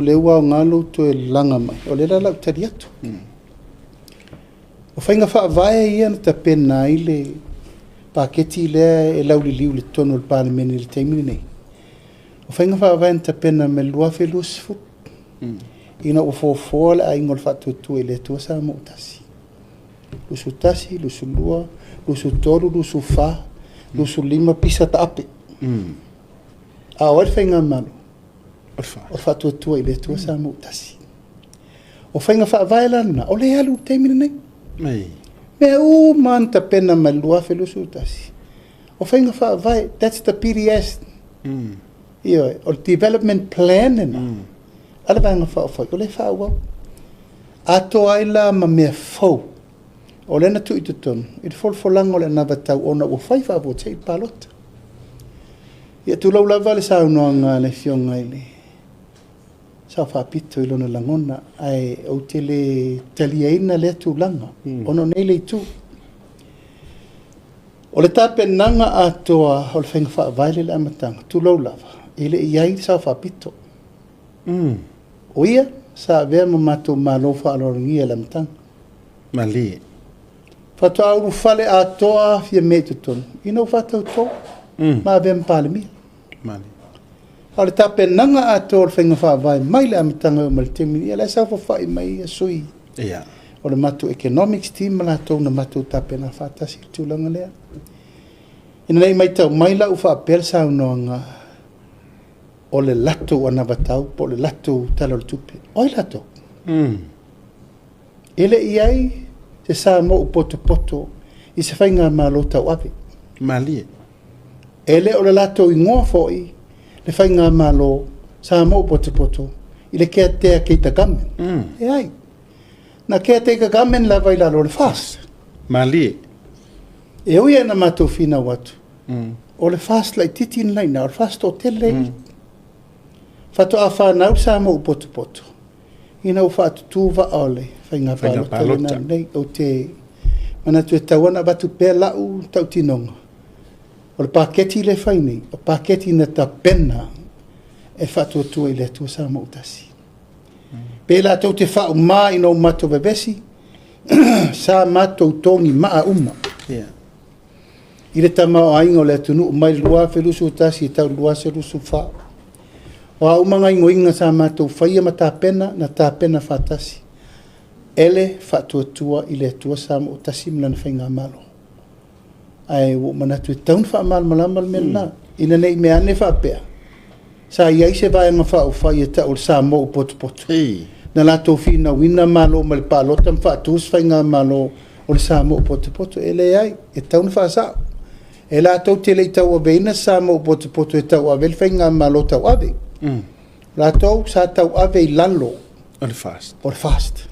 lewa ngalo to langa mai o le la tariatu o fainga fa vai ia na tapena ile paketi le e lauli liu le tono le parliament le taimi nei o fainga fa vai na tapena me lua felus fu ina o fo le ai ngol fatu tu ile to sa mo tasi lusu tasi lusu lua lusu toru lusu fa lusu lima pisa tape a o fainga malo o fatu tu ile to sa mo tasi o fainga fa vai lana o le alu taimi nei me o man tapena me lua felusu tasi o fainga fa vai that's the PDS o development plan ala vanga fa o le fa wa ato aila ma me fo o le na tu ituton it fol lango le na batau ona o fai fa vo tei palot ia tu lo lava le sa no nga le fionga ile sa fa pito ilo na langona ai o tele taliaina le tu langa ono nei le tu o le tape nanga atoa o le fenga fa vai le amatanga tu lo lava ile iai sa fa pito o ia sa vea mato malo fa aloringia le amatanga mali fato au fale atoa fia metuton ino fato to ma vea mpalemi mali o le tape nanga atoa o le fenga fa vai mai le amatanga o maltemi ia le sa fa fai mai sui ia o le mato economics team la to na mato tape na fatasi tulanga lea ina nei mai tau mai la ufa pelsa unonga o le lato ona batau po le lato talo tupe o lato ele iai se sa mo poto i se fainga malo tau ave mali ele o le lato ingoa foi le fainga malo sa mo poto i le kea tea keita gamen e ai na kea teka gamen la vai la lo le fast mali e uia na mato fina watu o le fast lai titin lai na o fast o tele fato a whanau sa mo poto ina u fatu tuva ole whainga whalota nei o te mana tu e tawana batu pē lau tau tinonga o le paketi le whainei o paketi na ta pena e fatu atua i le atua sa mo utasi pē la tau te whau mā ina o mato bebesi sa mato tongi maa uma i le tamao ainga o le atunu mai lua felusu utasi i tau lua se lusu whao wa umanga ingoinga sa matou faia mata pena na ta pena fatasi ele fatuatua ile tua sa mo tasi mlan fainga malo ai wo manatu taun fa mal malamal melna ina nei me ane fa pe sa ia se vai nga fa o faia ta o sa mo pot na la to fina wina malo mal palotam fa tus fainga malo o sa mo pot ele ai e taun fa sa ela to tele tau beina sa mo pot e tau avel fainga malo tau ave la tau sa tau ave lalo on fast or fast